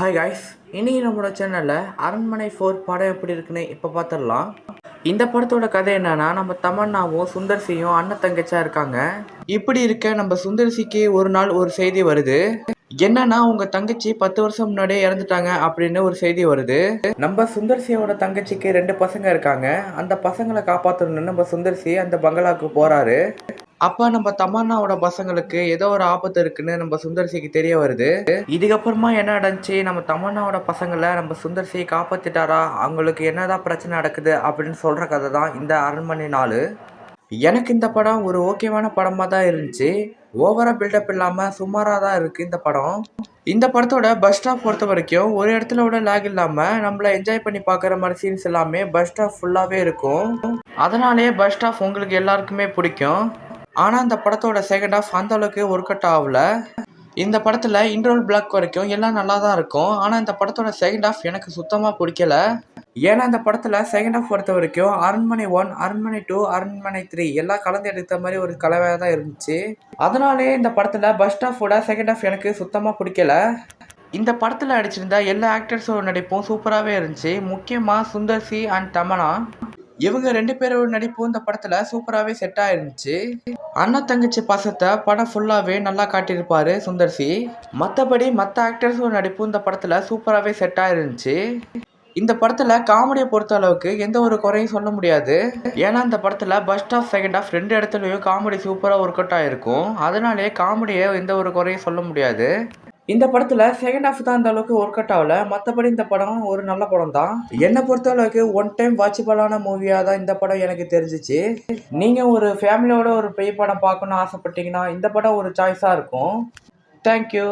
Hi guys, இன்னைக்கு நம்மளோட சேனலில் அரண்மனை 4 படம் எப்படி இருக்குன்னு இப்போ பார்த்துடலாம். இந்த படத்தோட கதை என்னன்னா, நம்ம தமன்னாவும் சுந்தர்சியும் அண்ணன் தங்கச்சா இருக்காங்க. இப்படி இருக்க நம்ம சுந்தர்சிக்கு ஒரு நாள் ஒரு செய்தி வருது. என்னன்னா, உங்க தங்கச்சி 10 வருஷம் முன்னாடியே இறந்துட்டாங்க அப்படின்னு ஒரு செய்தி வருது. நம்ம சுந்தர்சியோட தங்கச்சிக்கு 2 பசங்க இருக்காங்க. அந்த பசங்களை காப்பாற்றணும்னு நம்ம சுந்தர்சி அந்த பங்களாவுக்கு போறாரு. அப்ப நம்ம தமன்னாவோட பசங்களுக்கு ஏதோ ஒரு ஆபத்து இருக்குன்னு நம்ம சுந்தர்சிக்கு தெரிய வருது. இதுக்கப்புறமா என்ன நடந்துச்சு, நம்ம தமன்னாவோட பசங்களை நம்ம சுந்தர்சியை காப்பாத்திட்டாரா, அவங்களுக்கு என்னதான் பிரச்சனை நடக்குது அப்படின்னு சொல்ற கதை தான் இந்த அரண்மனை 4. எனக்கு இந்த படம் ஒரு ஓகேவான படமாக தான் இருந்துச்சு. ஓவராக பில்டப் இல்லாமல் சுமாராக தான் இருக்குது இந்த படம். இந்த படத்தோட பஸ் ஸ்டாப் பொறுத்த வரைக்கும் ஒரு இடத்துல விட லேக் இல்லாமல் நம்மளை என்ஜாய் பண்ணி பார்க்குற மாதிரி சீன்ஸ் எல்லாமே பஸ் ஸ்டாப் ஃபுல்லாகவே இருக்கும். அதனாலேயே பஸ் ஸ்டாப் உங்களுக்கு எல்லாருக்குமே பிடிக்கும். ஆனால் இந்த படத்தோட செகண்ட் ஹாஃப் அந்த அளவுக்கு ஒர்க் அவுட் ஆகல. இந்த படத்தில் இன்ட்ரோல் பிளாக் வரைக்கும் எல்லாம் நல்லா தான் இருக்கும். ஆனால் இந்த படத்தோட செகண்ட் ஹாஃப் எனக்கு சுத்தமாக பிடிக்கல. ஏன்னா இந்த படத்தில் செகண்ட் ஹாஃப் பொறுத்த வரைக்கும் அரண்மனை 1, அரண்மனை 2, அரண்மனை 3 எல்லாம் கலந்து எடுத்த மாதிரி ஒரு கலவையாக தான் இருந்துச்சு. அதனாலேயே இந்த படத்தில் பஸ் ஸ்டாஃபோட செகண்ட் ஹாஃப் எனக்கு சுத்தமாக பிடிக்கல. இந்த படத்தில் அடிச்சிருந்த எல்லா ஆக்டர்ஸோட நடிப்பும் சூப்பராகவே இருந்துச்சு. முக்கியமாக சுந்தர்சி அண்ட் தமன்னா இவங்க 2 பேரோட நடிப்பும் இந்த படத்துல சூப்பராகவே செட் ஆயிருந்துச்சு. அண்ணன் தங்கச்சி பாசத்தை படம் ஃபுல்லாகவே நல்லா காட்டியிருப்பாரு சுந்தர்சி. மற்றபடி மற்ற ஆக்டர்ஸோட நடிப்பும் இந்த படத்துல சூப்பராகவே செட் ஆயிருந்துச்சு. இந்த படத்துல காமெடியை பொறுத்த அளவுக்கு எந்த ஒரு குறையும் சொல்ல முடியாது. ஏன்னா இந்த படத்துல பஸ் ஸ்டாப் செகண்ட் ஹாஃப் 2 இடத்துலையும் காமெடி சூப்பராக ஒர்க் அவுட் ஆயிருக்கும். அதனாலே காமெடியை எந்த ஒரு குறையும் சொல்ல முடியாது. இந்த படத்துல செகண்ட் ஹாஃப் தான் அந்த அளவுக்கு ஒர்க் அவுட் ஆகல. மற்றபடி இந்த படம் ஒரு நல்ல படம் தான். என்னை பொறுத்த அளவுக்கு ஒன் டைம் வாட்சபிளான மூவியாக தான் இந்த படம் எனக்கு தெரிஞ்சிச்சு. நீங்க ஒரு ஃபேமிலியோட ஒரு பெரிய படம் பார்க்கணும்னு ஆசைப்பட்டீங்கன்னா இந்த படம் ஒரு சாய்ஸா இருக்கும். தேங்க்யூ.